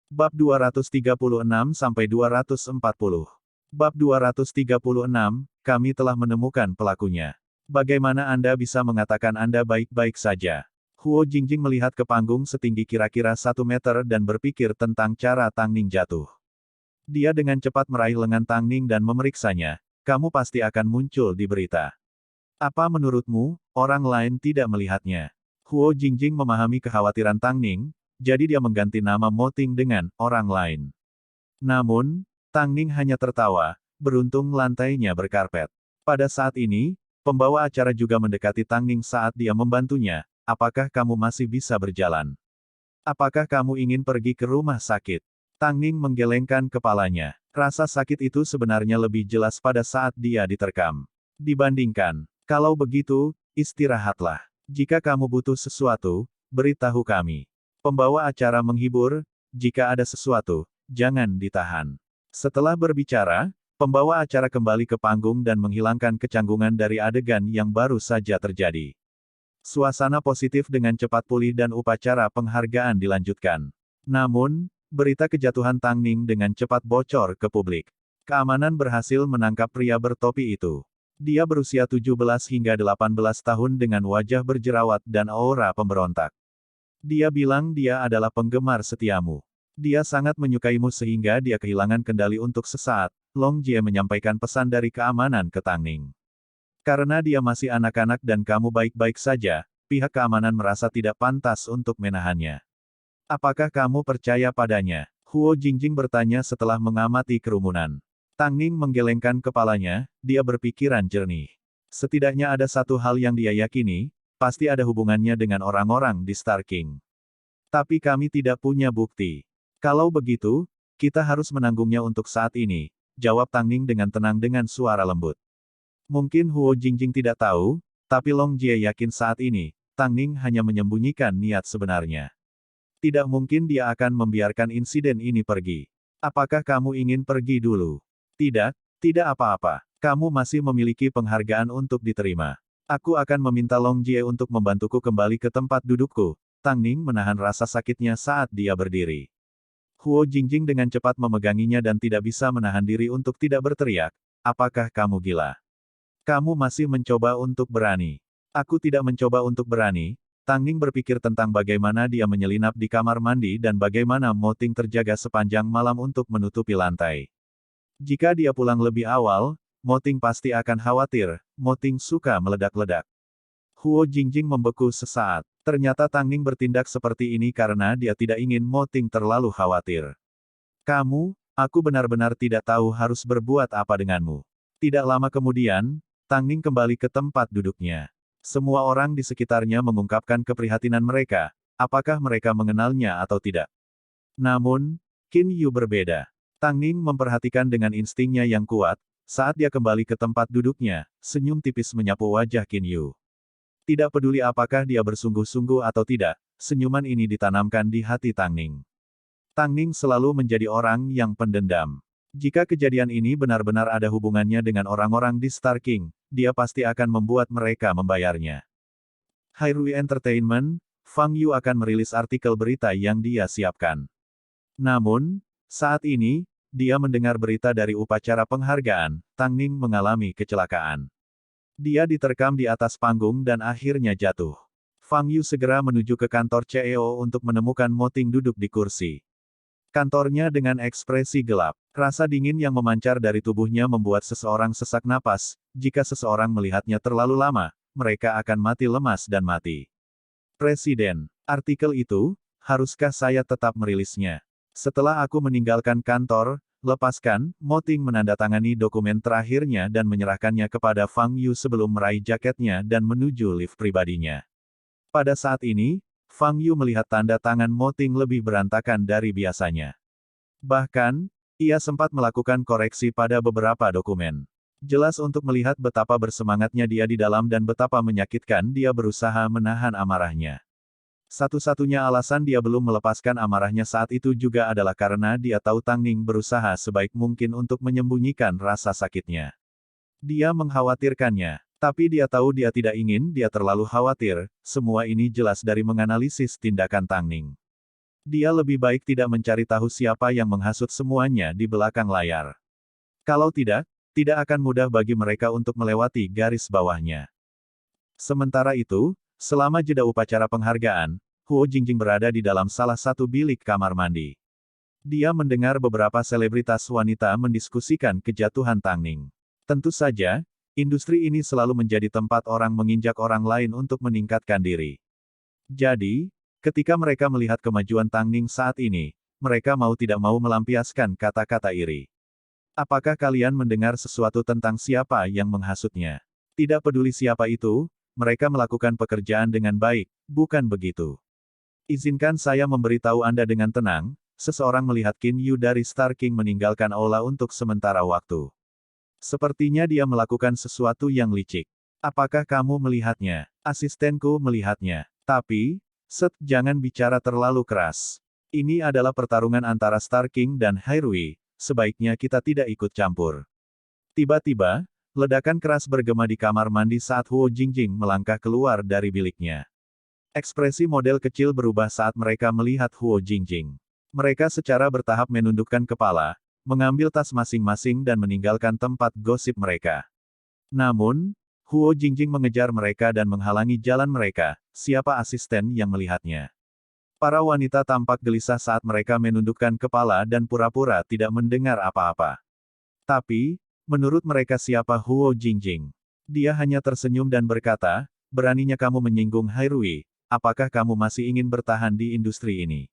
Bab 236-240. Bab 236, kami telah menemukan pelakunya. Bagaimana Anda bisa mengatakan Anda baik-baik saja? Huo Jingjing melihat ke panggung setinggi kira-kira 1 meter dan berpikir tentang cara Tang Ning jatuh. Dia dengan cepat meraih lengan Tang Ning dan memeriksanya. Kamu pasti akan muncul di berita. Apa menurutmu, orang lain tidak melihatnya? Huo Jingjing memahami kekhawatiran Tang Ning, jadi dia mengganti nama Mo Ting dengan orang lain. Namun, Tang Ning hanya tertawa, beruntung lantainya berkarpet. Pada saat ini, pembawa acara juga mendekati Tang Ning saat dia membantunya. Apakah kamu masih bisa berjalan? Apakah kamu ingin pergi ke rumah sakit? Tang Ning menggelengkan kepalanya. Rasa sakit itu sebenarnya lebih jelas pada saat dia diterkam. Dibandingkan, kalau begitu, istirahatlah. Jika kamu butuh sesuatu, beritahu kami. Pembawa acara menghibur, jika ada sesuatu, jangan ditahan. Setelah berbicara, pembawa acara kembali ke panggung dan menghilangkan kecanggungan dari adegan yang baru saja terjadi. Suasana positif dengan cepat pulih dan upacara penghargaan dilanjutkan. Namun, berita kejatuhan Tang Ning dengan cepat bocor ke publik. Keamanan berhasil menangkap pria bertopi itu. Dia berusia 17 hingga 18 tahun dengan wajah berjerawat dan aura pemberontak. Dia bilang dia adalah penggemar setiamu. Dia sangat menyukaimu sehingga dia kehilangan kendali untuk sesaat. Long Jie menyampaikan pesan dari keamanan ke Tang Ning. Karena dia masih anak-anak dan kamu baik-baik saja, pihak keamanan merasa tidak pantas untuk menahannya. Apakah kamu percaya padanya? Huo Jingjing bertanya setelah mengamati kerumunan. Tang Ning menggelengkan kepalanya, dia berpikiran jernih. Setidaknya ada satu hal yang dia yakini, pasti ada hubungannya dengan orang-orang di Star King. Tapi kami tidak punya bukti. Kalau begitu, kita harus menanggungnya untuk saat ini, jawab Tang Ning dengan tenang dengan suara lembut. Mungkin Huo Jingjing tidak tahu, tapi Long Jie yakin saat ini, Tang Ning hanya menyembunyikan niat sebenarnya. Tidak mungkin dia akan membiarkan insiden ini pergi. Apakah kamu ingin pergi dulu? Tidak, tidak apa-apa. Kamu masih memiliki penghargaan untuk diterima. Aku akan meminta Long Jie untuk membantuku kembali ke tempat dudukku. Tang Ning menahan rasa sakitnya saat dia berdiri. Huo Jingjing dengan cepat memeganginya dan tidak bisa menahan diri untuk tidak berteriak. Apakah kamu gila? Kamu masih mencoba untuk berani. Aku tidak mencoba untuk berani. Tang Ning berpikir tentang bagaimana dia menyelinap di kamar mandi dan bagaimana Mo Ting terjaga sepanjang malam untuk menutupi lantai. Jika dia pulang lebih awal, Mo Ting pasti akan khawatir. Mo Ting suka meledak-ledak. Huo Jingjing membeku sesaat. Ternyata Tang Ning bertindak seperti ini karena dia tidak ingin Mo Ting terlalu khawatir. Aku benar-benar tidak tahu harus berbuat apa denganmu. Tidak lama kemudian, Tang Ning kembali ke tempat duduknya. Semua orang di sekitarnya mengungkapkan keprihatinan mereka, apakah mereka mengenalnya atau tidak. Namun, Qin Yu berbeda. Tang Ning memperhatikan dengan instingnya yang kuat, saat dia kembali ke tempat duduknya, senyum tipis menyapu wajah Qin Yu. Tidak peduli apakah dia bersungguh-sungguh atau tidak, senyuman ini ditanamkan di hati Tang Ning. Tang Ning selalu menjadi orang yang pendendam. Jika kejadian ini benar-benar ada hubungannya dengan orang-orang di Star King, dia pasti akan membuat mereka membayarnya. Hairui Entertainment, Fang Yu akan merilis artikel berita yang dia siapkan. Namun, saat ini, dia mendengar berita dari upacara penghargaan, Tang Ning mengalami kecelakaan. Dia diterkam di atas panggung dan akhirnya jatuh. Fang Yu segera menuju ke kantor CEO untuk menemukan Mo Ting duduk di kursi. Kantornya dengan ekspresi gelap. Rasa dingin yang memancar dari tubuhnya membuat seseorang sesak napas. Jika seseorang melihatnya terlalu lama, mereka akan mati lemas dan mati. Presiden, artikel itu, haruskah saya tetap merilisnya? Setelah aku meninggalkan kantor, lepaskan. Mo Ting menandatangani dokumen terakhirnya dan menyerahkannya kepada Fang Yu sebelum meraih jaketnya dan menuju lift pribadinya. Pada saat ini, Fang Yu melihat tanda tangan Mo Ting lebih berantakan dari biasanya. Bahkan, ia sempat melakukan koreksi pada beberapa dokumen. Jelas untuk melihat betapa bersemangatnya dia di dalam dan betapa menyakitkan dia berusaha menahan amarahnya. Satu-satunya alasan dia belum melepaskan amarahnya saat itu juga adalah karena dia tahu Tang Ning berusaha sebaik mungkin untuk menyembunyikan rasa sakitnya. Dia mengkhawatirkannya. Tapi dia tahu dia tidak ingin dia terlalu khawatir, semua ini jelas dari menganalisis tindakan Tang Ning. Dia lebih baik tidak mencari tahu siapa yang menghasut semuanya di belakang layar. Kalau tidak, tidak akan mudah bagi mereka untuk melewati garis bawahnya. Sementara itu, selama jeda upacara penghargaan, Huo Jingjing berada di dalam salah satu bilik kamar mandi. Dia mendengar beberapa selebritas wanita mendiskusikan kejatuhan Tang Ning. Tentu saja, industri ini selalu menjadi tempat orang menginjak orang lain untuk meningkatkan diri. Jadi, ketika mereka melihat kemajuan Tang Ning saat ini, mereka mau tidak mau melampiaskan kata-kata iri. Apakah kalian mendengar sesuatu tentang siapa yang menghasutnya? Tidak peduli siapa itu, mereka melakukan pekerjaan dengan baik, bukan begitu? Izinkan saya memberitahu Anda dengan tenang, seseorang melihat Qin Yu dari Star King meninggalkan aula untuk sementara waktu. Sepertinya dia melakukan sesuatu yang licik. Apakah kamu melihatnya? Asistenku melihatnya. Tapi, jangan bicara terlalu keras. Ini adalah pertarungan antara Star King dan Hairui, sebaiknya kita tidak ikut campur. Tiba-tiba, ledakan keras bergema di kamar mandi saat Huo Jingjing melangkah keluar dari biliknya. Ekspresi model kecil berubah saat mereka melihat Huo Jingjing. Mereka secara bertahap menundukkan kepala, mengambil tas masing-masing dan meninggalkan tempat gosip mereka. Namun, Huo Jingjing mengejar mereka dan menghalangi jalan mereka. Siapa asisten yang melihatnya? Para wanita tampak gelisah saat mereka menundukkan kepala dan pura-pura tidak mendengar apa-apa. Tapi, menurut mereka siapa Huo Jingjing? Dia hanya tersenyum dan berkata, beraninya kamu menyinggung Hairui, apakah kamu masih ingin bertahan di industri ini?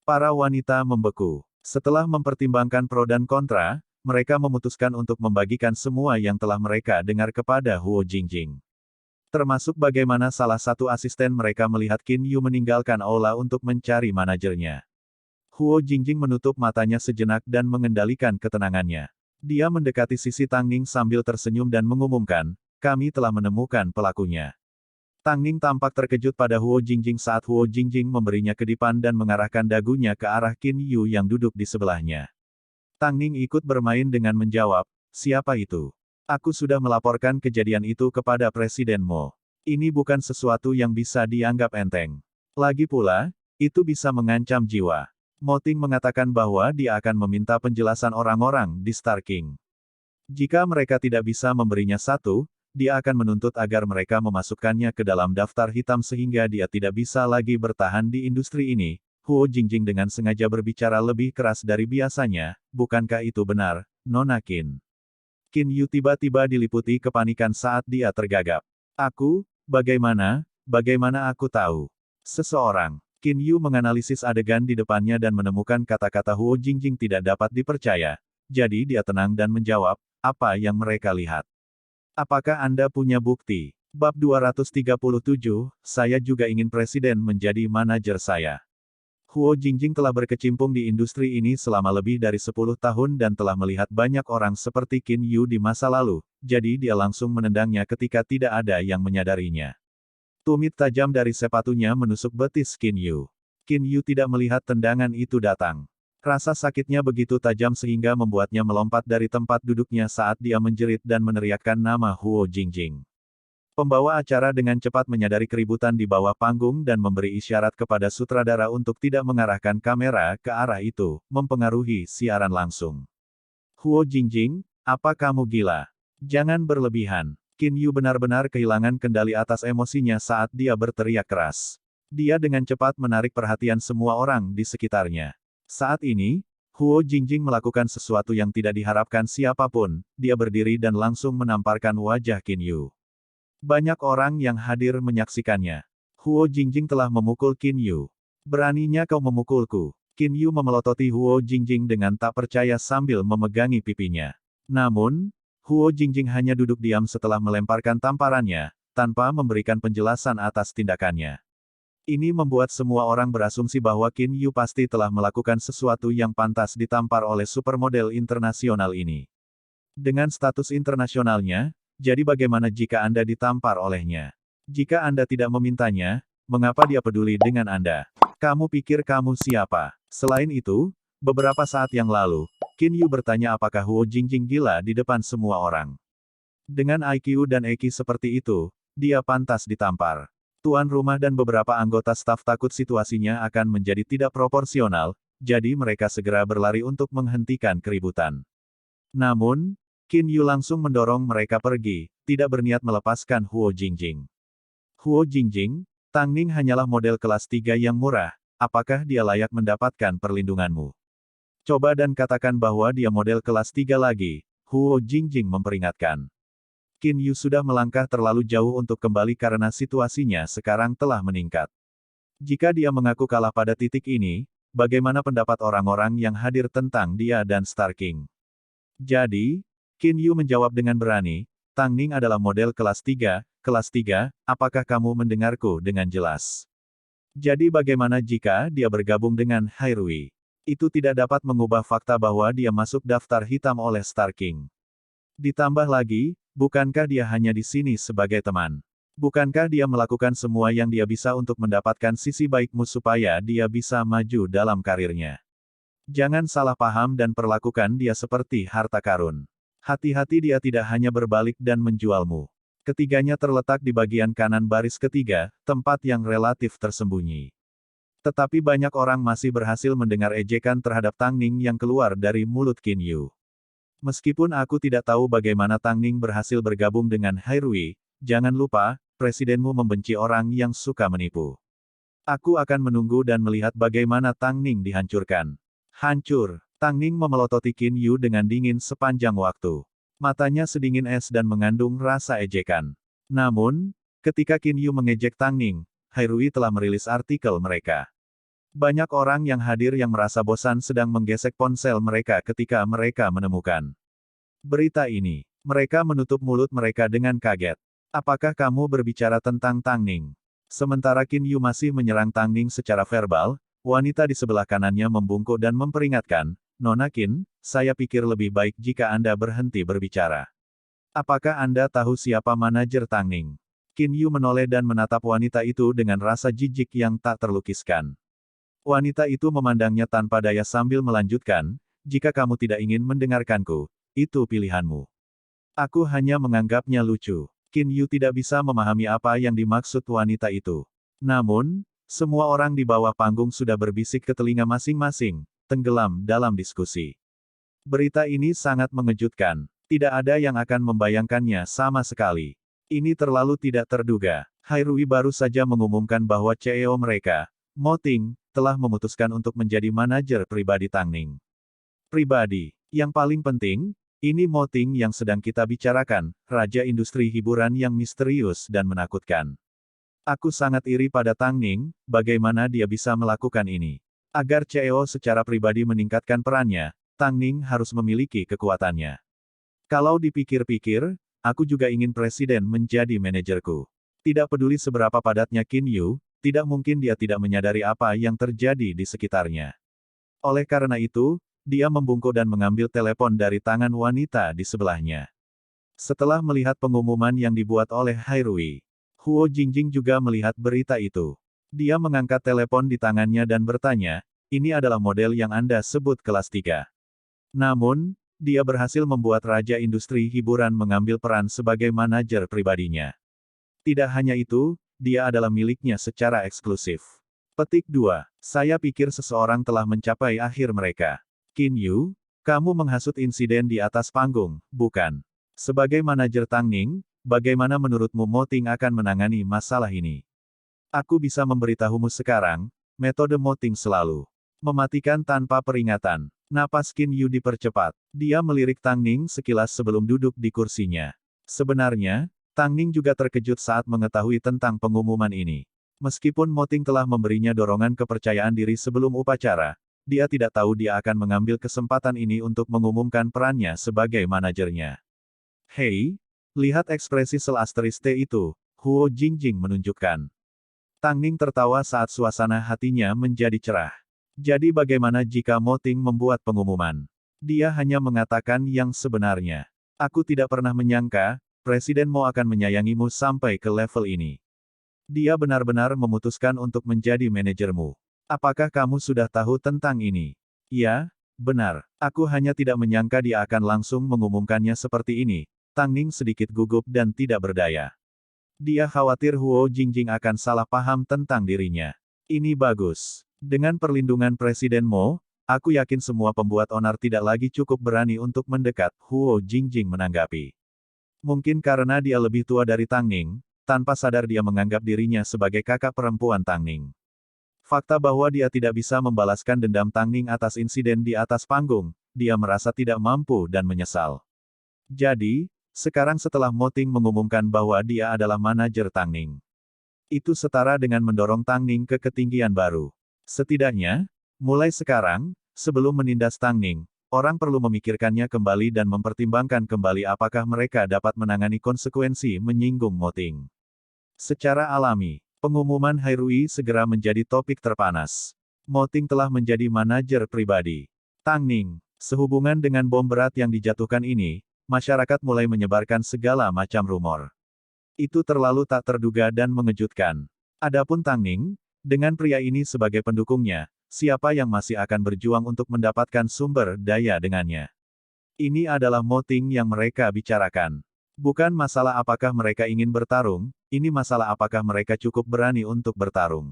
Para wanita membeku. Setelah mempertimbangkan pro dan kontra, mereka memutuskan untuk membagikan semua yang telah mereka dengar kepada Huo Jingjing. Termasuk bagaimana salah satu asisten mereka melihat Qin Yu meninggalkan aula untuk mencari manajernya. Huo Jingjing menutup matanya sejenak dan mengendalikan ketenangannya. Dia mendekati sisi Tang Ning sambil tersenyum dan mengumumkan, kami telah menemukan pelakunya. Tang Ning tampak terkejut pada Huo Jingjing saat Huo Jingjing memberinya kedipan dan mengarahkan dagunya ke arah Qin Yu yang duduk di sebelahnya. Tang Ning ikut bermain dengan menjawab, siapa itu? Aku sudah melaporkan kejadian itu kepada Presiden Mo. Ini bukan sesuatu yang bisa dianggap enteng. Lagi pula, itu bisa mengancam jiwa. Mo Ting mengatakan bahwa dia akan meminta penjelasan orang-orang di Star King. Jika mereka tidak bisa memberinya satu, dia akan menuntut agar mereka memasukkannya ke dalam daftar hitam sehingga dia tidak bisa lagi bertahan di industri ini. Huo Jingjing dengan sengaja berbicara lebih keras dari biasanya, bukankah itu benar, Nona Qin? Qin Yu tiba-tiba diliputi kepanikan saat dia tergagap. Bagaimana aku tahu? Seseorang. Qin Yu menganalisis adegan di depannya dan menemukan kata-kata Huo Jingjing tidak dapat dipercaya. Jadi dia tenang dan menjawab, apa yang mereka lihat? Apakah Anda punya bukti? Bab 237, saya juga ingin presiden menjadi manajer saya. Huo Jingjing telah berkecimpung di industri ini selama lebih dari 10 tahun dan telah melihat banyak orang seperti Qin Yu di masa lalu, jadi dia langsung menendangnya ketika tidak ada yang menyadarinya. Tumit tajam dari sepatunya menusuk betis Qin Yu. Qin Yu tidak melihat tendangan itu datang. Rasa sakitnya begitu tajam sehingga membuatnya melompat dari tempat duduknya saat dia menjerit dan meneriakkan nama Huo Jingjing. Pembawa acara dengan cepat menyadari keributan di bawah panggung dan memberi isyarat kepada sutradara untuk tidak mengarahkan kamera ke arah itu, mempengaruhi siaran langsung. Huo Jingjing, apa kamu gila? Jangan berlebihan. Qin Yu benar-benar kehilangan kendali atas emosinya saat dia berteriak keras. Dia dengan cepat menarik perhatian semua orang di sekitarnya. Saat ini, Huo Jingjing melakukan sesuatu yang tidak diharapkan siapapun, dia berdiri dan langsung menamparkan wajah Qin Yu. Banyak orang yang hadir menyaksikannya. Huo Jingjing telah memukul Qin Yu. Beraninya kau memukulku. Qin Yu memelototi Huo Jingjing dengan tak percaya sambil memegangi pipinya. Namun, Huo Jingjing hanya duduk diam setelah melemparkan tamparannya, tanpa memberikan penjelasan atas tindakannya. Ini membuat semua orang berasumsi bahwa Qin Yu pasti telah melakukan sesuatu yang pantas ditampar oleh supermodel internasional ini. Dengan status internasionalnya, jadi bagaimana jika Anda ditampar olehnya? Jika Anda tidak memintanya, mengapa dia peduli dengan Anda? Kamu pikir kamu siapa? Selain itu, beberapa saat yang lalu, Qin Yu bertanya apakah Huo Jingjing gila di depan semua orang. Dengan IQ dan EQ seperti itu, dia pantas ditampar. Tuan rumah dan beberapa anggota staf takut situasinya akan menjadi tidak proporsional, jadi mereka segera berlari untuk menghentikan keributan. Namun, Qin Yu langsung mendorong mereka pergi, tidak berniat melepaskan Huo Jingjing. Huo Jingjing, Tang Ning hanyalah model kelas 3 yang murah, apakah dia layak mendapatkan perlindunganmu? Coba dan katakan bahwa dia model kelas 3 lagi, Huo Jingjing memperingatkan. Qin Yu sudah melangkah terlalu jauh untuk kembali karena situasinya sekarang telah meningkat. Jika dia mengaku kalah pada titik ini, bagaimana pendapat orang-orang yang hadir tentang dia dan Star King? Jadi, Qin Yu menjawab dengan berani, Tang Ning adalah model kelas 3, apakah kamu mendengarku dengan jelas? Jadi bagaimana jika dia bergabung dengan Hairui? Itu tidak dapat mengubah fakta bahwa dia masuk daftar hitam oleh Star King. Ditambah lagi, bukankah dia hanya di sini sebagai teman? Bukankah dia melakukan semua yang dia bisa untuk mendapatkan sisi baikmu supaya dia bisa maju dalam karirnya? Jangan salah paham dan perlakukan dia seperti harta karun. Hati-hati dia tidak hanya berbalik dan menjualmu. Ketiganya terletak di bagian kanan baris ketiga, tempat yang relatif tersembunyi. Tetapi banyak orang masih berhasil mendengar ejekan terhadap Tang Ning yang keluar dari mulut Qin Yu. Meskipun aku tidak tahu bagaimana Tang Ning berhasil bergabung dengan Hairui, jangan lupa, presidenmu membenci orang yang suka menipu. Aku akan menunggu dan melihat bagaimana Tang Ning dihancurkan. Hancur. Tang Ning memelototi Qin Yu dengan dingin sepanjang waktu. Matanya sedingin es dan mengandung rasa ejekan. Namun, ketika Qin Yu mengejek Tang Ning, Hairui telah merilis artikel mereka. Banyak orang yang hadir yang merasa bosan sedang menggesek ponsel mereka ketika mereka menemukan berita ini. Mereka menutup mulut mereka dengan kaget. Apakah kamu berbicara tentang Tang Ning? Sementara Qin Yu masih menyerang Tang Ning secara verbal, wanita di sebelah kanannya membungkuk dan memperingatkan, Nona Qin, saya pikir lebih baik jika Anda berhenti berbicara. Apakah Anda tahu siapa manajer Tang Ning? Qin Yu menoleh dan menatap wanita itu dengan rasa jijik yang tak terlukiskan. Wanita itu memandangnya tanpa daya sambil melanjutkan, jika kamu tidak ingin mendengarkanku, itu pilihanmu. Aku hanya menganggapnya lucu. Qin Yu tidak bisa memahami apa yang dimaksud wanita itu. Namun, semua orang di bawah panggung sudah berbisik ke telinga masing-masing, tenggelam dalam diskusi. Berita ini sangat mengejutkan. Tidak ada yang akan membayangkannya sama sekali. Ini terlalu tidak terduga. Hairui baru saja mengumumkan bahwa CEO mereka, Mo Ting, telah memutuskan untuk menjadi manajer pribadi Tang Ning. Pribadi. Yang paling penting, ini Mo Ting yang sedang kita bicarakan, raja industri hiburan yang misterius dan menakutkan. Aku sangat iri pada Tang Ning, bagaimana dia bisa melakukan ini. Agar CEO secara pribadi meningkatkan perannya, Tang Ning harus memiliki kekuatannya. Kalau dipikir-pikir, aku juga ingin presiden menjadi manajerku. Tidak peduli seberapa padatnya Qin Yu, tidak mungkin dia tidak menyadari apa yang terjadi di sekitarnya. Oleh karena itu, dia membungkuk dan mengambil telepon dari tangan wanita di sebelahnya. Setelah melihat pengumuman yang dibuat oleh Hairui, Huo Jingjing juga melihat berita itu. Dia mengangkat telepon di tangannya dan bertanya, ini adalah model yang Anda sebut kelas 3. Namun, dia berhasil membuat raja industri hiburan mengambil peran sebagai manajer pribadinya. Tidak hanya itu, dia adalah miliknya secara eksklusif. Petik 2. Saya pikir seseorang telah mencapai akhir mereka. Qin Yu, kamu menghasut insiden di atas panggung, bukan? Sebagai manajer Tang Ning, bagaimana menurutmu Mo Ting akan menangani masalah ini? Aku bisa memberitahumu sekarang, metode Mo Ting selalu mematikan tanpa peringatan. Napas Qin Yu dipercepat. Dia melirik Tang Ning sekilas sebelum duduk di kursinya. Sebenarnya, Tang Ning juga terkejut saat mengetahui tentang pengumuman ini. Meskipun Mo Ting telah memberinya dorongan kepercayaan diri sebelum upacara, dia tidak tahu dia akan mengambil kesempatan ini untuk mengumumkan perannya sebagai manajernya. Hei, lihat ekspresi sel-asteriste itu, Huo Jingjing menunjukkan. Tang Ning tertawa saat suasana hatinya menjadi cerah. Jadi bagaimana jika Mo Ting membuat pengumuman? Dia hanya mengatakan yang sebenarnya. Aku tidak pernah menyangka, Presiden Mo akan menyayangimu sampai ke level ini. Dia benar-benar memutuskan untuk menjadi manajermu. Apakah kamu sudah tahu tentang ini? Ya, benar. Aku hanya tidak menyangka dia akan langsung mengumumkannya seperti ini. Tang Ning sedikit gugup dan tidak berdaya. Dia khawatir Huo Jingjing akan salah paham tentang dirinya. Ini bagus. Dengan perlindungan Presiden Mo, aku yakin semua pembuat onar tidak lagi cukup berani untuk mendekat, Huo Jingjing menanggapi. Mungkin karena dia lebih tua dari Tang Ning, tanpa sadar dia menganggap dirinya sebagai kakak perempuan Tang Ning. Fakta bahwa dia tidak bisa membalaskan dendam Tang Ning atas insiden di atas panggung, dia merasa tidak mampu dan menyesal. Jadi, sekarang setelah Mo Ting mengumumkan bahwa dia adalah manajer Tang Ning, itu setara dengan mendorong Tang Ning ke ketinggian baru. Setidaknya, mulai sekarang, sebelum menindas Tang Ning, orang perlu memikirkannya kembali dan mempertimbangkan kembali apakah mereka dapat menangani konsekuensi menyinggung Mo Ting. Secara alami, pengumuman Hai Rui segera menjadi topik terpanas. Mo Ting telah menjadi manajer pribadi Tang Ning. Sehubungan dengan bom berat yang dijatuhkan ini, masyarakat mulai menyebarkan segala macam rumor. Itu terlalu tak terduga dan mengejutkan. Adapun Tang Ning, dengan pria ini sebagai pendukungnya, siapa yang masih akan berjuang untuk mendapatkan sumber daya dengannya? Ini adalah Mo Ting yang mereka bicarakan. Bukan masalah apakah mereka ingin bertarung, ini masalah apakah mereka cukup berani untuk bertarung.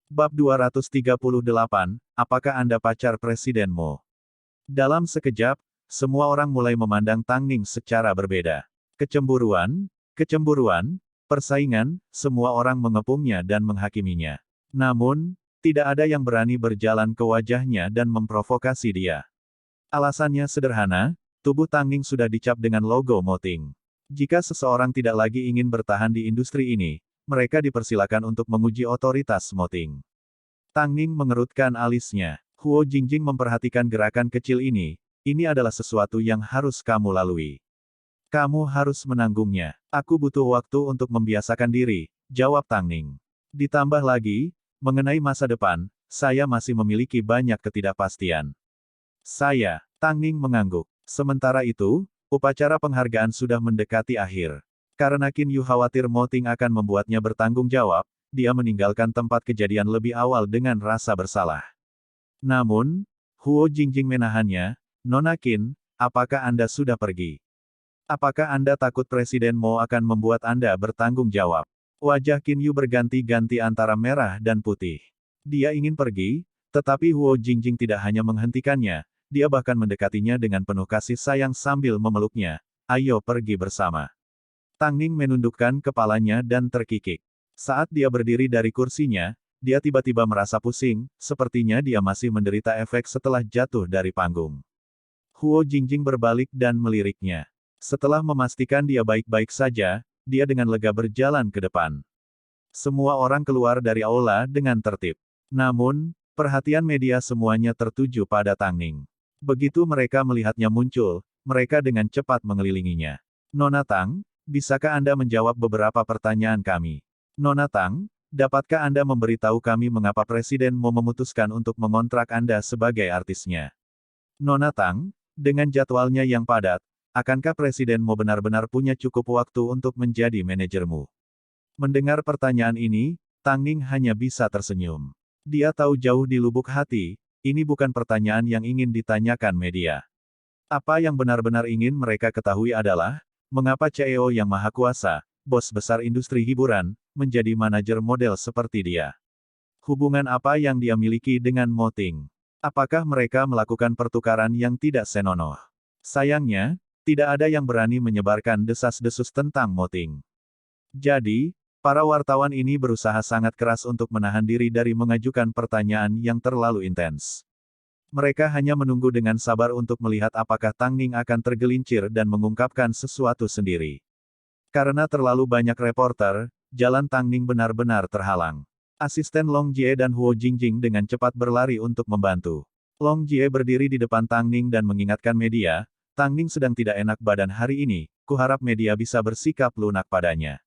Bab 238, apakah Anda pacar Presiden Mo? Dalam sekejap, semua orang mulai memandang Tang Ning secara berbeda. Kecemburuan, persaingan, semua orang mengepungnya dan menghakiminya. Namun, tidak ada yang berani berjalan ke wajahnya dan memprovokasi dia. Alasannya sederhana, tubuh Tang Ning sudah dicap dengan logo Mo Ting. Jika seseorang tidak lagi ingin bertahan di industri ini, mereka dipersilakan untuk menguji otoritas Mo Ting. Tang Ning mengerutkan alisnya. Huo Jingjing memperhatikan gerakan kecil ini adalah sesuatu yang harus kamu lalui. Kamu harus menanggungnya. Aku butuh waktu untuk membiasakan diri, jawab Tang Ning. Ditambah lagi, mengenai masa depan, saya masih memiliki banyak ketidakpastian. Tang Ning mengangguk. Sementara itu, upacara penghargaan sudah mendekati akhir. Karena Qin Yu khawatir Mo Ting akan membuatnya bertanggung jawab, dia meninggalkan tempat kejadian lebih awal dengan rasa bersalah. Namun, Huo Jingjing menahannya. Nona Qin, apakah Anda sudah pergi? Apakah Anda takut Presiden Mo akan membuat Anda bertanggung jawab? Wajah Qin Yu berganti-ganti antara merah dan putih. Dia ingin pergi, tetapi Huo Jingjing tidak hanya menghentikannya, dia bahkan mendekatinya dengan penuh kasih sayang sambil memeluknya. Ayo pergi bersama. Tang Ning menundukkan kepalanya dan terkikik. Saat dia berdiri dari kursinya, dia tiba-tiba merasa pusing, sepertinya dia masih menderita efek setelah jatuh dari panggung. Huo Jingjing berbalik dan meliriknya. Setelah memastikan dia baik-baik saja, dia dengan lega berjalan ke depan. Semua orang keluar dari aula dengan tertib. Namun, perhatian media semuanya tertuju pada Tang Ning. Begitu mereka melihatnya muncul, mereka dengan cepat mengelilinginya. Nona Tang, bisakah Anda menjawab beberapa pertanyaan kami? Nona Tang, dapatkah Anda memberitahu kami mengapa Presiden Mo memutuskan untuk mengontrak Anda sebagai artisnya? Nona Tang, dengan jadwalnya yang padat, akankah Presiden Mo benar-benar punya cukup waktu untuk menjadi manajermu? Mendengar pertanyaan ini, Tang Ning hanya bisa tersenyum. Dia tahu jauh di lubuk hati, ini bukan pertanyaan yang ingin ditanyakan media. Apa yang benar-benar ingin mereka ketahui adalah, mengapa CEO yang maha kuasa, bos besar industri hiburan, menjadi manajer model seperti dia? Hubungan apa yang dia miliki dengan Mo Ting? Apakah mereka melakukan pertukaran yang tidak senonoh? Sayangnya, tidak ada yang berani menyebarkan desas-desus tentang Mo Ting. Jadi, para wartawan ini berusaha sangat keras untuk menahan diri dari mengajukan pertanyaan yang terlalu intens. Mereka hanya menunggu dengan sabar untuk melihat apakah Tang Ning akan tergelincir dan mengungkapkan sesuatu sendiri. Karena terlalu banyak reporter, jalan Tang Ning benar-benar terhalang. Asisten Long Jie dan Huo Jingjing dengan cepat berlari untuk membantu. Long Jie berdiri di depan Tang Ning dan mengingatkan media, Tang Ning sedang tidak enak badan hari ini, kuharap media bisa bersikap lunak padanya.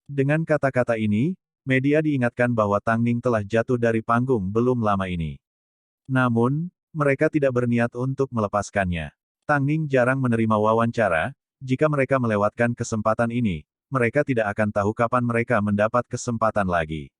Dengan kata-kata ini, media diingatkan bahwa Tang Ning telah jatuh dari panggung belum lama ini. Namun, mereka tidak berniat untuk melepaskannya. Tang Ning jarang menerima wawancara, jika mereka melewatkan kesempatan ini, mereka tidak akan tahu kapan mereka mendapat kesempatan lagi.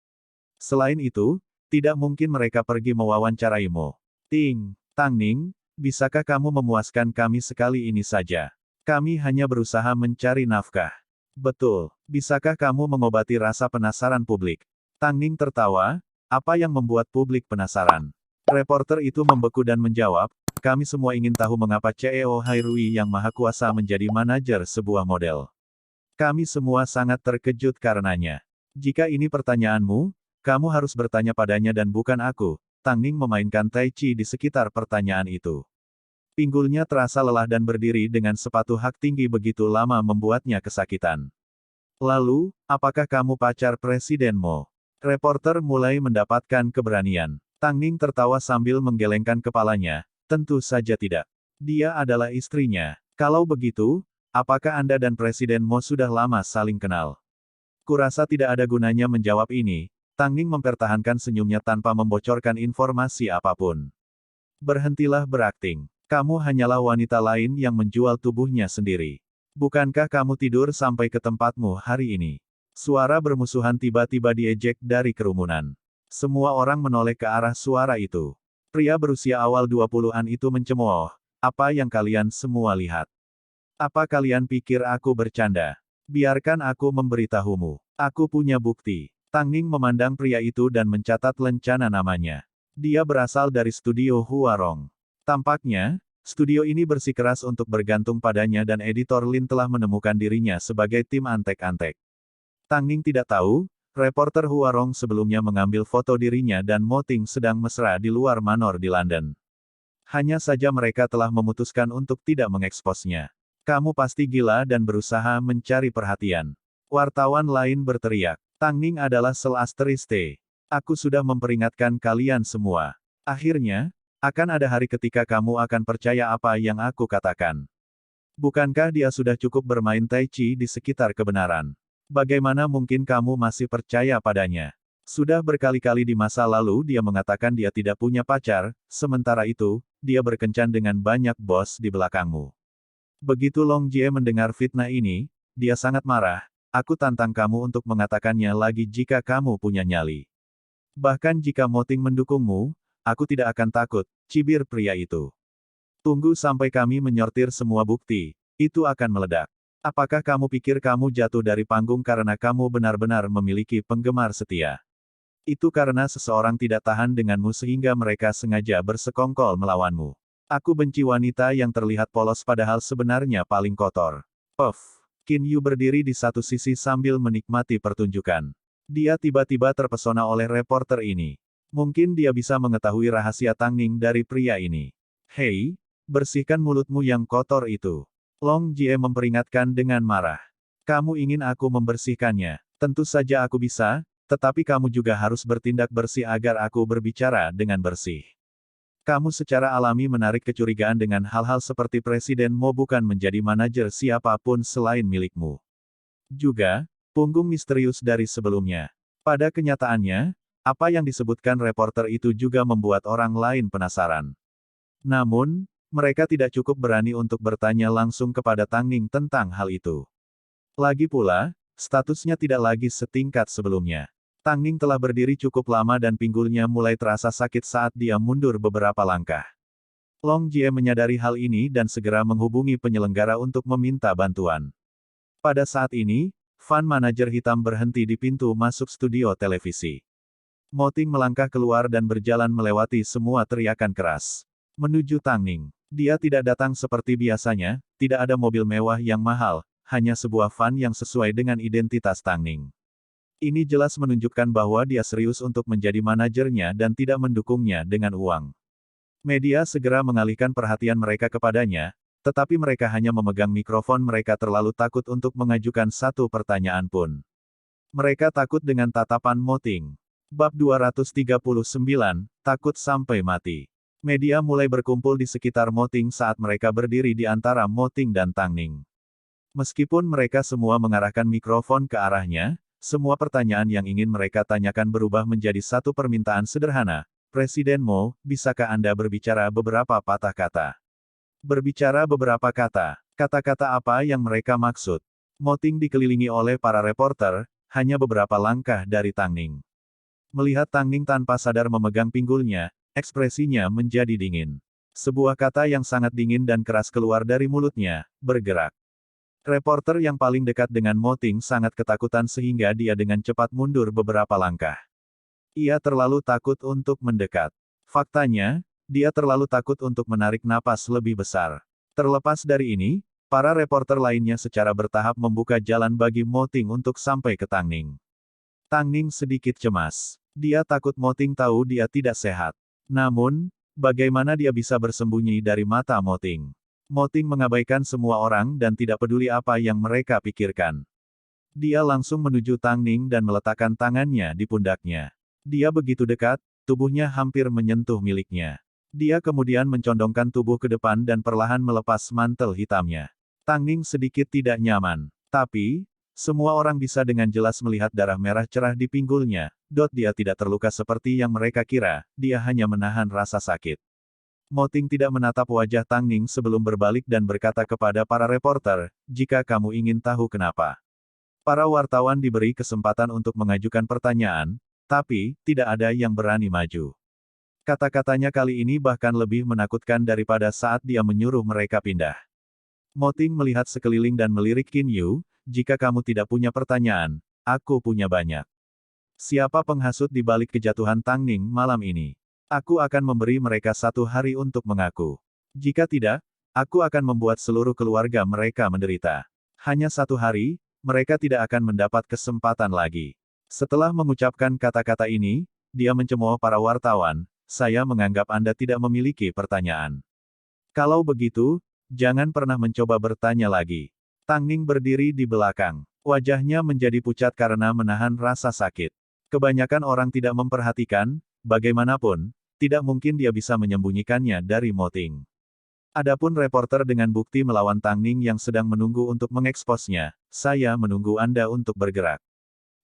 Selain itu, tidak mungkin mereka pergi mewawancarai Mo Ting. Tang Ning, bisakah kamu memuaskan kami sekali ini saja? Kami hanya berusaha mencari nafkah. Betul. Bisakah kamu mengobati rasa penasaran publik? Tang Ning tertawa, apa yang membuat publik penasaran? Reporter itu membeku dan menjawab, kami semua ingin tahu mengapa CEO Hairui yang maha kuasa menjadi manajer sebuah model. Kami semua sangat terkejut karenanya. Jika ini pertanyaanmu, kamu harus bertanya padanya dan bukan aku. Tang Ning memainkan Tai Chi di sekitar pertanyaan itu. Pinggulnya terasa lelah dan berdiri dengan sepatu hak tinggi begitu lama membuatnya kesakitan. Lalu, apakah kamu pacar Presiden Mo? Reporter mulai mendapatkan keberanian. Tang Ning tertawa sambil menggelengkan kepalanya, tentu saja tidak. Dia adalah istrinya. Kalau begitu, apakah Anda dan Presiden Mo sudah lama saling kenal? Kurasa tidak ada gunanya menjawab ini. Tang Ning mempertahankan senyumnya tanpa membocorkan informasi apapun. Berhentilah berakting. Kamu hanyalah wanita lain yang menjual tubuhnya sendiri. Bukankah kamu tidur sampai ke tempatmu hari ini? Suara bermusuhan tiba-tiba diejek dari kerumunan. Semua orang menoleh ke arah suara itu. Pria berusia awal 20-an itu mencemooh. Apa yang kalian semua lihat? Apa kalian pikir aku bercanda? Biarkan aku memberitahumu. Aku punya bukti. Tang Ning memandang pria itu dan mencatat lencana namanya. Dia berasal dari studio Huarong. Tampaknya, studio ini bersikeras untuk bergantung padanya dan editor Lin telah menemukan dirinya sebagai tim antek-antek. Tang Ning tidak tahu, reporter Huarong sebelumnya mengambil foto dirinya dan Mo Ting sedang mesra di luar manor di London. Hanya saja mereka telah memutuskan untuk tidak mengeksposnya. Kamu pasti gila dan berusaha mencari perhatian. Wartawan lain berteriak. Tang Ning adalah sel asteriste. Aku sudah memperingatkan kalian semua. Akhirnya, akan ada hari ketika kamu akan percaya apa yang aku katakan. Bukankah dia sudah cukup bermain Tai Chi di sekitar kebenaran? Bagaimana mungkin kamu masih percaya padanya? Sudah berkali-kali di masa lalu dia mengatakan dia tidak punya pacar, sementara itu, dia berkencan dengan banyak bos di belakangmu. Begitu Long Jie mendengar fitnah ini, dia sangat marah. Aku tantang kamu untuk mengatakannya lagi jika kamu punya nyali. Bahkan jika Mo Ting mendukungmu, aku tidak akan takut, cibir pria itu. Tunggu sampai kami menyortir semua bukti, itu akan meledak. Apakah kamu pikir kamu jatuh dari panggung karena kamu benar-benar memiliki penggemar setia? Itu karena seseorang tidak tahan denganmu sehingga mereka sengaja bersekongkol melawanmu. Aku benci wanita yang terlihat polos padahal sebenarnya paling kotor. Puff. Qin Yu berdiri di satu sisi sambil menikmati pertunjukan. Dia tiba-tiba terpesona oleh reporter ini. Mungkin dia bisa mengetahui rahasia Tang Ning dari pria ini. Hei, bersihkan mulutmu yang kotor itu. Long Jie memperingatkan dengan marah. Kamu ingin aku membersihkannya? Tentu saja aku bisa, tetapi kamu juga harus bertindak bersih agar aku berbicara dengan bersih. Kamu secara alami menarik kecurigaan dengan hal-hal seperti Presiden Mo bukan menjadi manajer siapapun selain milikmu. Juga, punggung misterius dari sebelumnya. Pada kenyataannya, apa yang disebutkan reporter itu juga membuat orang lain penasaran. Namun, mereka tidak cukup berani untuk bertanya langsung kepada Tang Ning tentang hal itu. Lagi pula, statusnya tidak lagi setingkat sebelumnya. Tang Ning telah berdiri cukup lama dan pinggulnya mulai terasa sakit saat dia mundur beberapa langkah. Long Jie menyadari hal ini dan segera menghubungi penyelenggara untuk meminta bantuan. Pada saat ini, fan manajer hitam berhenti di pintu masuk studio televisi. Mo Ting melangkah keluar dan berjalan melewati semua teriakan keras. Menuju Tang Ning. Dia tidak datang seperti biasanya, tidak ada mobil mewah yang mahal, hanya sebuah van yang sesuai dengan identitas Tang Ning. Ini jelas menunjukkan bahwa dia serius untuk menjadi manajernya dan tidak mendukungnya dengan uang. Media segera mengalihkan perhatian mereka kepadanya, tetapi mereka hanya memegang mikrofon mereka terlalu takut untuk mengajukan satu pertanyaan pun. Mereka takut dengan tatapan Mo Ting. Bab 239, Takut Sampai Mati. Media mulai berkumpul di sekitar Mo Ting saat mereka berdiri di antara Mo Ting dan Tang Ning. Meskipun mereka semua mengarahkan mikrofon ke arahnya, semua pertanyaan yang ingin mereka tanyakan berubah menjadi satu permintaan sederhana. Presiden Mo, bisakah Anda berbicara beberapa patah kata? Berbicara beberapa kata. Kata-kata apa yang mereka maksud? Mo Ting dikelilingi oleh para reporter, hanya beberapa langkah dari Tang Ning. Melihat Tang Ning tanpa sadar memegang pinggulnya, ekspresinya menjadi dingin. Sebuah kata yang sangat dingin dan keras keluar dari mulutnya, bergerak. Reporter yang paling dekat dengan Moting sangat ketakutan sehingga dia dengan cepat mundur beberapa langkah. Ia terlalu takut untuk mendekat. Faktanya, dia terlalu takut untuk menarik napas lebih besar. Terlepas dari ini, para reporter lainnya secara bertahap membuka jalan bagi Moting untuk sampai ke Tang Ning. Tang Ning sedikit cemas. Dia takut Moting tahu dia tidak sehat. Namun, bagaimana dia bisa bersembunyi dari mata Moting? Moting mengabaikan semua orang dan tidak peduli apa yang mereka pikirkan. Dia langsung menuju Tang Ning dan meletakkan tangannya di pundaknya. Dia begitu dekat, tubuhnya hampir menyentuh miliknya. Dia kemudian mencondongkan tubuh ke depan dan perlahan melepas mantel hitamnya. Tang Ning sedikit tidak nyaman. Tapi, semua orang bisa dengan jelas melihat darah merah cerah di pinggulnya. Dia tidak terluka seperti yang mereka kira, dia hanya menahan rasa sakit. Moting tidak menatap wajah Tang Ning sebelum berbalik dan berkata kepada para reporter, jika kamu ingin tahu kenapa. Para wartawan diberi kesempatan untuk mengajukan pertanyaan, tapi, tidak ada yang berani maju. Kata-katanya kali ini bahkan lebih menakutkan daripada saat dia menyuruh mereka pindah. Moting melihat sekeliling dan melirik Qin Yu, jika kamu tidak punya pertanyaan, aku punya banyak. Siapa penghasut di balik kejatuhan Tang Ning malam ini? Aku akan memberi mereka 1 hari untuk mengaku. Jika tidak, aku akan membuat seluruh keluarga mereka menderita. Hanya 1 hari, mereka tidak akan mendapat kesempatan lagi. Setelah mengucapkan kata-kata ini, dia mencemooh para wartawan, saya menganggap Anda tidak memiliki pertanyaan. Kalau begitu, jangan pernah mencoba bertanya lagi. Tang Ning berdiri di belakang. Wajahnya menjadi pucat karena menahan rasa sakit. Kebanyakan orang tidak memperhatikan, bagaimanapun, tidak mungkin dia bisa menyembunyikannya dari Moting. Adapun reporter dengan bukti melawan Tang Ning yang sedang menunggu untuk mengeksposnya, saya menunggu Anda untuk bergerak.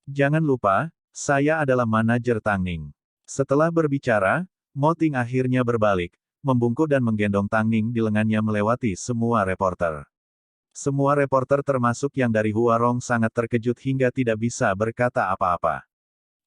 Jangan lupa, saya adalah manajer Tang Ning. Setelah berbicara, Moting akhirnya berbalik, membungkuk dan menggendong Tang Ning di lengannya melewati semua reporter. Semua reporter termasuk yang dari Huarong sangat terkejut hingga tidak bisa berkata apa-apa.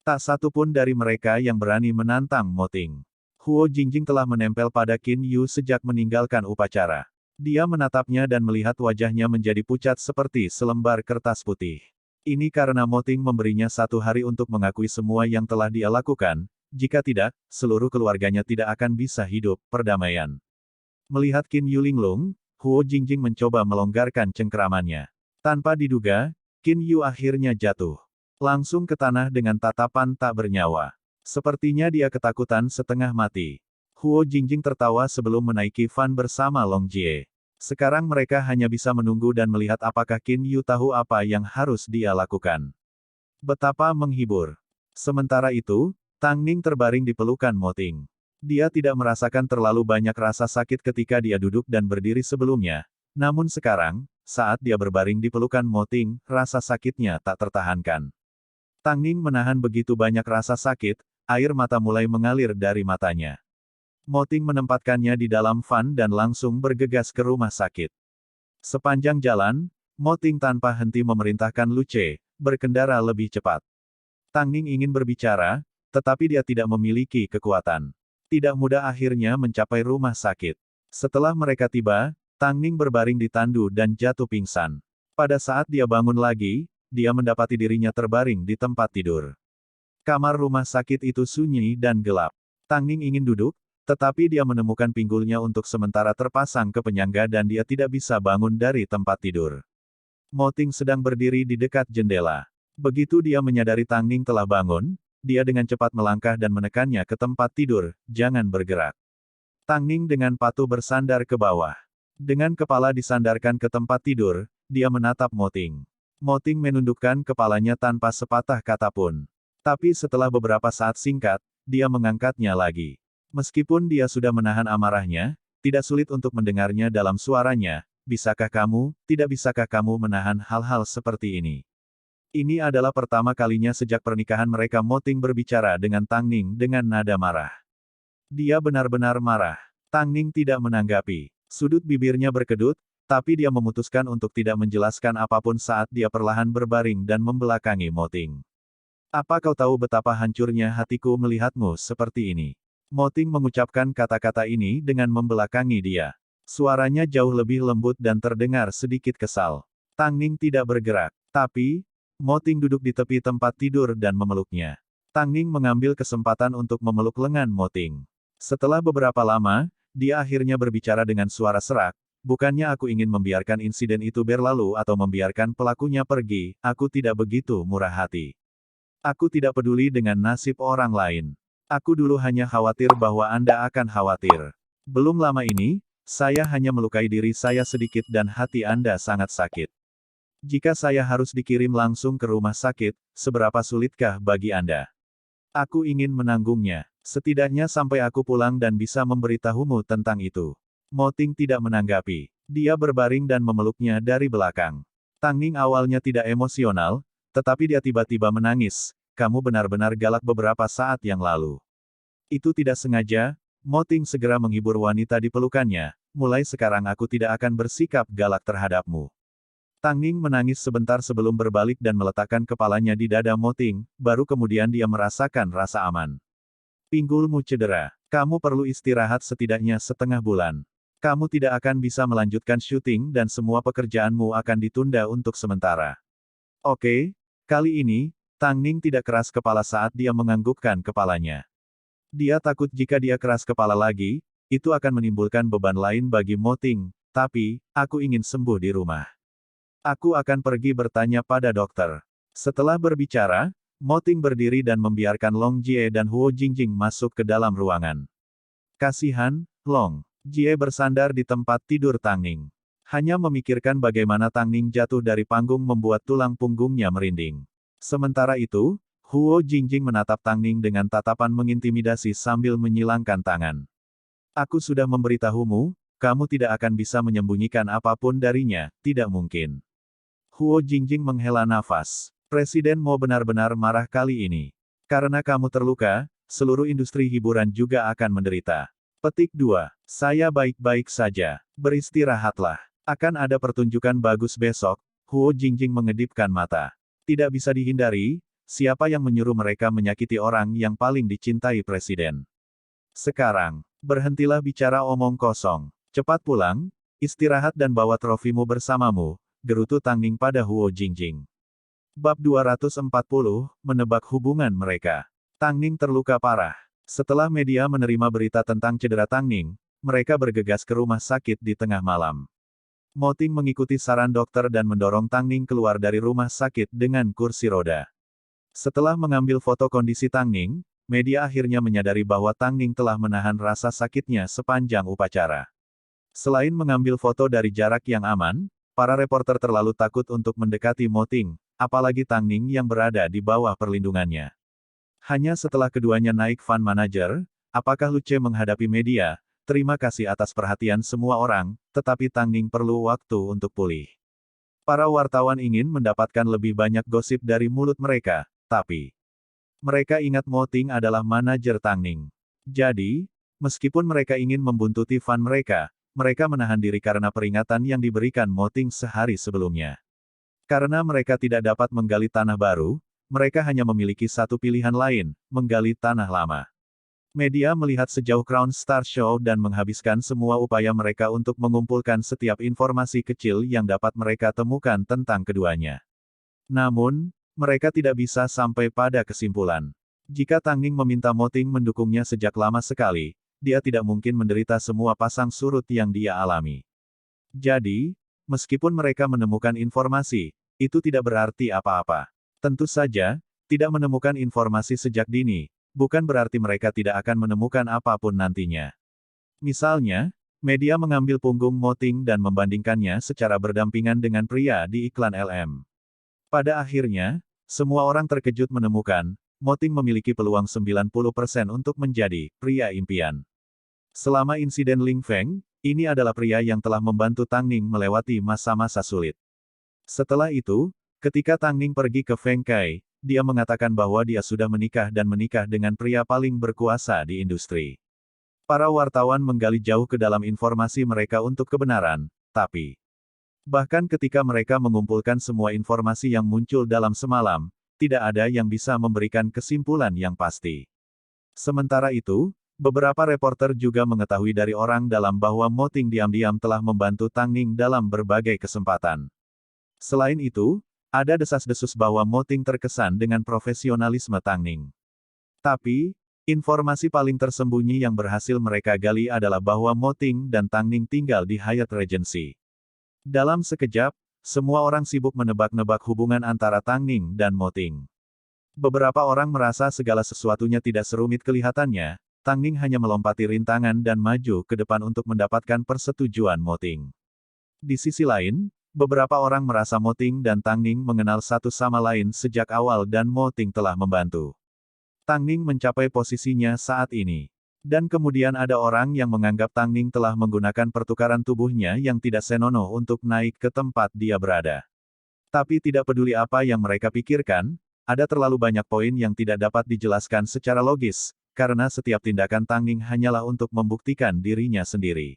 Tak satu pun dari mereka yang berani menantang Moting. Huo Jingjing telah menempel pada Qin Yu sejak meninggalkan upacara. Dia menatapnya dan melihat wajahnya menjadi pucat seperti selembar kertas putih. Ini karena Moting memberinya 1 hari untuk mengakui semua yang telah dia lakukan, jika tidak, seluruh keluarganya tidak akan bisa hidup perdamaian. Melihat Qin Yu linglung, Huo Jingjing mencoba melonggarkan cengkeramannya. Tanpa diduga, Qin Yu akhirnya jatuh. Langsung ke tanah dengan tatapan tak bernyawa. Sepertinya dia ketakutan setengah mati. Huo Jingjing tertawa sebelum menaiki van bersama Long Jie. Sekarang mereka hanya bisa menunggu dan melihat apakah Qin Yu tahu apa yang harus dia lakukan. Betapa menghibur. Sementara itu, Tang Ning terbaring di pelukan Moting. Dia tidak merasakan terlalu banyak rasa sakit ketika dia duduk dan berdiri sebelumnya. Namun sekarang, saat dia berbaring di pelukan Moting, rasa sakitnya tak tertahankan. Tang Ning menahan begitu banyak rasa sakit, air mata mulai mengalir dari matanya. Moting menempatkannya di dalam van dan langsung bergegas ke rumah sakit. Sepanjang jalan, Moting tanpa henti memerintahkan Luce, berkendara lebih cepat. Tang Ning ingin berbicara, tetapi dia tidak memiliki kekuatan. Tidak mudah akhirnya mencapai rumah sakit. Setelah mereka tiba, Tang Ning berbaring di tandu dan jatuh pingsan. Pada saat dia bangun lagi, dia mendapati dirinya terbaring di tempat tidur. Kamar rumah sakit itu sunyi dan gelap. Tang Ning ingin duduk, tetapi dia menemukan pinggulnya untuk sementara terpasang ke penyangga dan dia tidak bisa bangun dari tempat tidur. Moting sedang berdiri di dekat jendela. Begitu dia menyadari Tang Ning telah bangun, dia dengan cepat melangkah dan menekannya ke tempat tidur, jangan bergerak. Tang Ning dengan patuh bersandar ke bawah. Dengan kepala disandarkan ke tempat tidur, dia menatap Moting. Moting menundukkan kepalanya tanpa sepatah kata pun. Tapi setelah beberapa saat singkat, dia mengangkatnya lagi. Meskipun dia sudah menahan amarahnya, tidak sulit untuk mendengarnya dalam suaranya, tidak bisakah kamu menahan hal-hal seperti ini? Ini adalah pertama kalinya sejak pernikahan mereka Moting berbicara dengan Tang Ning dengan nada marah. Dia benar-benar marah. Tang Ning tidak menanggapi. Sudut bibirnya berkedut, tapi dia memutuskan untuk tidak menjelaskan apapun saat dia perlahan berbaring dan membelakangi Moting. Apa kau tahu betapa hancurnya hatiku melihatmu seperti ini? Moting mengucapkan kata-kata ini dengan membelakangi dia. Suaranya jauh lebih lembut dan terdengar sedikit kesal. Tang Ning tidak bergerak. Tapi, Mo Ting duduk di tepi tempat tidur dan memeluknya. Tang Ning mengambil kesempatan untuk memeluk lengan Mo Ting. Setelah beberapa lama, dia akhirnya berbicara dengan suara serak. Bukannya aku ingin membiarkan insiden itu berlalu atau membiarkan pelakunya pergi, aku tidak begitu murah hati. Aku tidak peduli dengan nasib orang lain. Aku dulu hanya khawatir bahwa Anda akan khawatir. Belum lama ini, saya hanya melukai diri saya sedikit dan hati Anda sangat sakit. Jika saya harus dikirim langsung ke rumah sakit, seberapa sulitkah bagi Anda? Aku ingin menanggungnya. Setidaknya sampai aku pulang dan bisa memberitahumu tentang itu. Mo Ting tidak menanggapi. Dia berbaring dan memeluknya dari belakang. Tang Ning awalnya tidak emosional, tetapi dia tiba-tiba menangis. Kamu benar-benar galak beberapa saat yang lalu. Itu tidak sengaja, Mo Ting segera menghibur wanita di pelukannya. Mulai sekarang aku tidak akan bersikap galak terhadapmu. Tang Ning menangis sebentar sebelum berbalik dan meletakkan kepalanya di dada Mo Ting, baru kemudian dia merasakan rasa aman. Pinggulmu cedera. Kamu perlu istirahat setidaknya setengah bulan. Kamu tidak akan bisa melanjutkan syuting dan semua pekerjaanmu akan ditunda untuk sementara. Oke, kali ini, Tang Ning tidak keras kepala saat dia menganggukkan kepalanya. Dia takut jika dia keras kepala lagi, itu akan menimbulkan beban lain bagi Mo Ting, tapi, aku ingin sembuh di rumah. Aku akan pergi bertanya pada dokter. Setelah berbicara, Mo Ting berdiri dan membiarkan Long Jie dan Huo Jingjing masuk ke dalam ruangan. Kasihan, Long. Jie bersandar di tempat tidur Tang Ning. Hanya memikirkan bagaimana Tang Ning jatuh dari panggung membuat tulang punggungnya merinding. Sementara itu, Huo Jingjing menatap Tang Ning dengan tatapan mengintimidasi sambil menyilangkan tangan. Aku sudah memberitahumu, kamu tidak akan bisa menyembunyikan apapun darinya, tidak mungkin. Huo Jingjing menghela nafas. Presiden Mo benar-benar marah kali ini. Karena kamu terluka, seluruh industri hiburan juga akan menderita. Petik 2. Saya baik-baik saja. Beristirahatlah. Akan ada pertunjukan bagus besok. Huo Jingjing mengedipkan mata. Tidak bisa dihindari, siapa yang menyuruh mereka menyakiti orang yang paling dicintai presiden. Sekarang, berhentilah bicara omong kosong. Cepat pulang, istirahat dan bawa trofimu bersamamu, gerutu Tang Ning pada Huo Jingjing. Bab 240, menebak hubungan mereka. Tang Ning terluka parah. Setelah media menerima berita tentang cedera Tang Ning, mereka bergegas ke rumah sakit di tengah malam. Mo Ting mengikuti saran dokter dan mendorong Tang Ning keluar dari rumah sakit dengan kursi roda. Setelah mengambil foto kondisi Tang Ning, media akhirnya menyadari bahwa Tang Ning telah menahan rasa sakitnya sepanjang upacara. Selain mengambil foto dari jarak yang aman, para reporter terlalu takut untuk mendekati Mo Ting, apalagi Tang Ning yang berada di bawah perlindungannya. Hanya setelah keduanya naik van manajer, apakah Luce menghadapi media, terima kasih atas perhatian semua orang, tetapi Tang Ning perlu waktu untuk pulih. Para wartawan ingin mendapatkan lebih banyak gosip dari mulut mereka, tapi mereka ingat Mo Ting adalah manajer Tang Ning. Jadi, meskipun mereka ingin membuntuti van mereka, mereka menahan diri karena peringatan yang diberikan Mo Ting sehari sebelumnya. Karena mereka tidak dapat menggali tanah baru, mereka hanya memiliki satu pilihan lain, menggali tanah lama. Media melihat sejauh Crown Star Show dan menghabiskan semua upaya mereka untuk mengumpulkan setiap informasi kecil yang dapat mereka temukan tentang keduanya. Namun, mereka tidak bisa sampai pada kesimpulan. Jika Tang Ning meminta Mo Ting mendukungnya sejak lama sekali, dia tidak mungkin menderita semua pasang surut yang dia alami. Jadi, meskipun mereka menemukan informasi, itu tidak berarti apa-apa. Tentu saja, tidak menemukan informasi sejak dini, bukan berarti mereka tidak akan menemukan apapun nantinya. Misalnya, media mengambil punggung Mo Ting dan membandingkannya secara berdampingan dengan pria di iklan LM. Pada akhirnya, semua orang terkejut menemukan, Mo Ting memiliki peluang 90% untuk menjadi pria impian. Selama insiden Ling Feng, ini adalah pria yang telah membantu Tang Ning melewati masa-masa sulit. Setelah itu, ketika Tang Ning pergi ke Feng Kai, dia mengatakan bahwa dia sudah menikah dan menikah dengan pria paling berkuasa di industri. Para wartawan menggali jauh ke dalam informasi mereka untuk kebenaran, tapi bahkan ketika mereka mengumpulkan semua informasi yang muncul dalam semalam, tidak ada yang bisa memberikan kesimpulan yang pasti. Sementara itu, beberapa reporter juga mengetahui dari orang dalam bahwa Mo Ting diam-diam telah membantu Tang Ning dalam berbagai kesempatan. Selain itu, ada desas-desus bahwa Mo Ting terkesan dengan profesionalisme Tang Ning. Tapi, informasi paling tersembunyi yang berhasil mereka gali adalah bahwa Mo Ting dan Tang Ning tinggal di Hyatt Regency. Dalam sekejap, semua orang sibuk menebak-nebak hubungan antara Tang Ning dan Mo Ting. Beberapa orang merasa segala sesuatunya tidak serumit kelihatannya, Tang Ning hanya melompati rintangan dan maju ke depan untuk mendapatkan persetujuan Mo Ting. Di sisi lain, beberapa orang merasa Mo Ting dan Tang Ning mengenal satu sama lain sejak awal dan Mo Ting telah membantu Tang Ning mencapai posisinya saat ini. Dan kemudian ada orang yang menganggap Tang Ning telah menggunakan pertukaran tubuhnya yang tidak senonoh untuk naik ke tempat dia berada. Tapi tidak peduli apa yang mereka pikirkan, ada terlalu banyak poin yang tidak dapat dijelaskan secara logis, karena setiap tindakan Tang Ning hanyalah untuk membuktikan dirinya sendiri.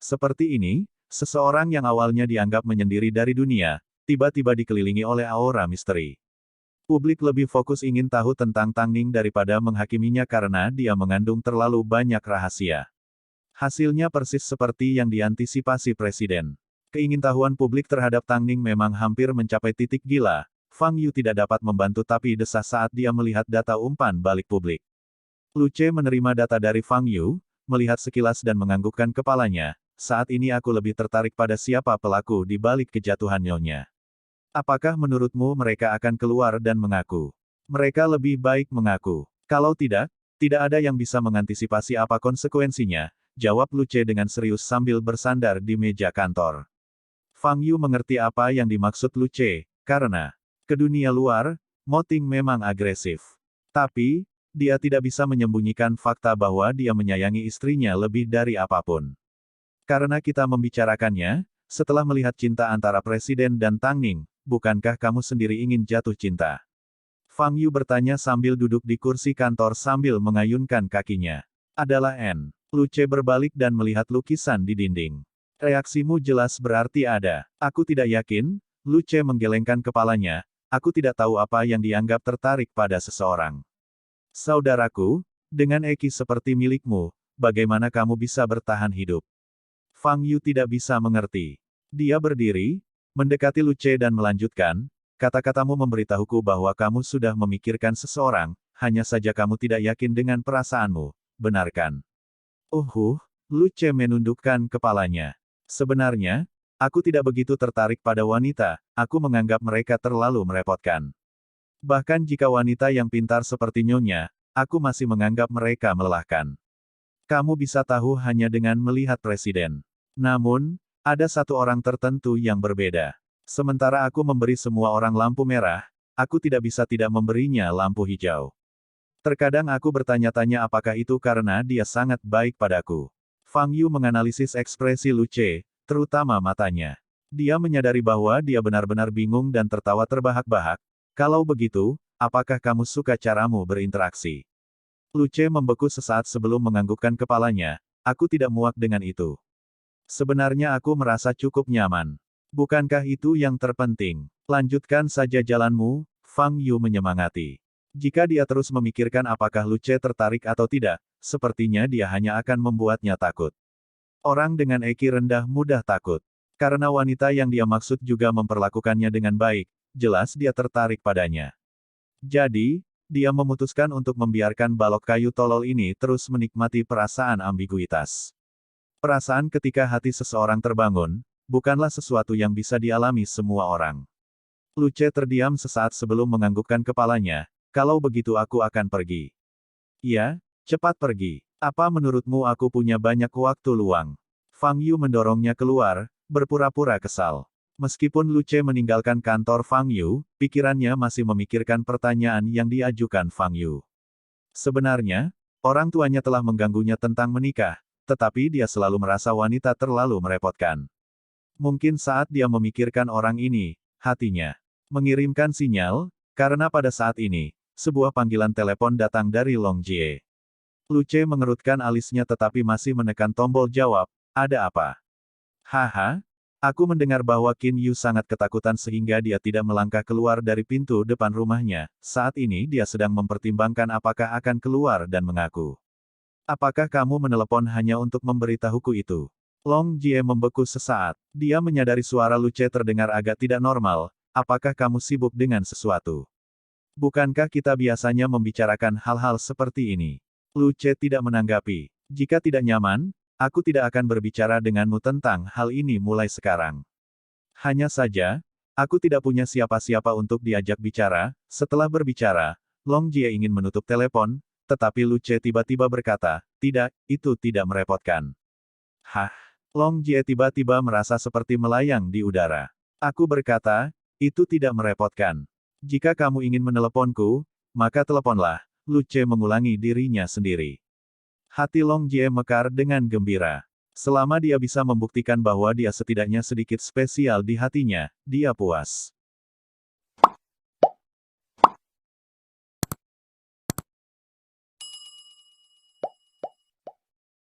Seperti ini, seseorang yang awalnya dianggap menyendiri dari dunia, tiba-tiba dikelilingi oleh aura misteri. Publik lebih fokus ingin tahu tentang Tang Ning daripada menghakiminya karena dia mengandung terlalu banyak rahasia. Hasilnya persis seperti yang diantisipasi Presiden. Keingintahuan publik terhadap Tang Ning memang hampir mencapai titik gila. Fang Yu tidak dapat membantu tapi desah saat dia melihat data umpan balik publik. Lu Ce menerima data dari Fang Yu, melihat sekilas dan menganggukkan kepalanya. Saat ini aku lebih tertarik pada siapa pelaku di balik kejatuhan Nyonya. Apakah menurutmu mereka akan keluar dan mengaku? Mereka lebih baik mengaku. Kalau tidak, tidak ada yang bisa mengantisipasi apa konsekuensinya, jawab Lu Ce dengan serius sambil bersandar di meja kantor. Fang Yu mengerti apa yang dimaksud Lu Ce, karena ke dunia luar, Mo Ting memang agresif. Tapi, dia tidak bisa menyembunyikan fakta bahwa dia menyayangi istrinya lebih dari apapun. Karena kita membicarakannya, setelah melihat cinta antara Presiden dan Tang Ning, bukankah kamu sendiri ingin jatuh cinta? Fang Yu bertanya sambil duduk di kursi kantor sambil mengayunkan kakinya. Adalah N. Lu Ce berbalik dan melihat lukisan di dinding. Reaksimu jelas berarti ada. Aku tidak yakin, Lu Ce menggelengkan kepalanya, aku tidak tahu apa yang dianggap tertarik pada seseorang. Saudaraku, dengan Eki seperti milikmu, bagaimana kamu bisa bertahan hidup? Fang Yu tidak bisa mengerti. Dia berdiri, mendekati Lu Ce dan melanjutkan, kata-katamu memberitahuku bahwa kamu sudah memikirkan seseorang, hanya saja kamu tidak yakin dengan perasaanmu, benar kan? Lu Ce menundukkan kepalanya. Sebenarnya, aku tidak begitu tertarik pada wanita, aku menganggap mereka terlalu merepotkan. Bahkan jika wanita yang pintar seperti Nyonya, aku masih menganggap mereka melelahkan. Kamu bisa tahu hanya dengan melihat Presiden. Namun, ada satu orang tertentu yang berbeda. Sementara aku memberi semua orang lampu merah, aku tidak bisa tidak memberinya lampu hijau. Terkadang aku bertanya-tanya apakah itu karena dia sangat baik padaku. Fang Yu menganalisis ekspresi Lu Ce, terutama matanya. Dia menyadari bahwa dia benar-benar bingung dan tertawa terbahak-bahak. Kalau begitu, apakah kamu suka caramu berinteraksi? Lu Ce membeku sesaat sebelum menganggukkan kepalanya, aku tidak muak dengan itu. Sebenarnya aku merasa cukup nyaman. Bukankah itu yang terpenting? Lanjutkan saja jalanmu, Fang Yu menyemangati. Jika dia terus memikirkan apakah Lu Ce tertarik atau tidak, sepertinya dia hanya akan membuatnya takut. Orang dengan EQ rendah mudah takut. Karena wanita yang dia maksud juga memperlakukannya dengan baik, jelas dia tertarik padanya. Jadi, dia memutuskan untuk membiarkan balok kayu tolol ini terus menikmati perasaan ambiguitas. Perasaan ketika hati seseorang terbangun, bukanlah sesuatu yang bisa dialami semua orang. Lu Ce terdiam sesaat sebelum menganggukkan kepalanya, kalau begitu aku akan pergi. Ya, cepat pergi. Apa menurutmu aku punya banyak waktu luang? Fang Yu mendorongnya keluar, berpura-pura kesal. Meskipun Lu Ce meninggalkan kantor Fang Yu, pikirannya masih memikirkan pertanyaan yang diajukan Fang Yu. Sebenarnya, orang tuanya telah mengganggunya tentang menikah, tetapi dia selalu merasa wanita terlalu merepotkan. Mungkin saat dia memikirkan orang ini, hatinya mengirimkan sinyal, karena pada saat ini, sebuah panggilan telepon datang dari Long Jie. Lu Ce mengerutkan alisnya tetapi masih menekan tombol jawab, ada apa? Haha, aku mendengar bahwa Qin Yu sangat ketakutan sehingga dia tidak melangkah keluar dari pintu depan rumahnya, saat ini dia sedang mempertimbangkan apakah akan keluar dan mengaku. Apakah kamu menelepon hanya untuk memberitahuku itu? Long Jie membeku sesaat. Dia menyadari suara Luce terdengar agak tidak normal. Apakah kamu sibuk dengan sesuatu? Bukankah kita biasanya membicarakan hal-hal seperti ini? Luce tidak menanggapi. Jika tidak nyaman, aku tidak akan berbicara denganmu tentang hal ini mulai sekarang. Hanya saja, aku tidak punya siapa-siapa untuk diajak bicara. Setelah berbicara, Long Jie ingin menutup telepon, tetapi Luce tiba-tiba berkata, tidak, itu tidak merepotkan. Hah? Long Jie tiba-tiba merasa seperti melayang di udara. Aku berkata, itu tidak merepotkan. Jika kamu ingin meneleponku, maka teleponlah. Luce mengulangi dirinya sendiri. Hati Long Jie mekar dengan gembira. Selama dia bisa membuktikan bahwa dia setidaknya sedikit spesial di hatinya, dia puas.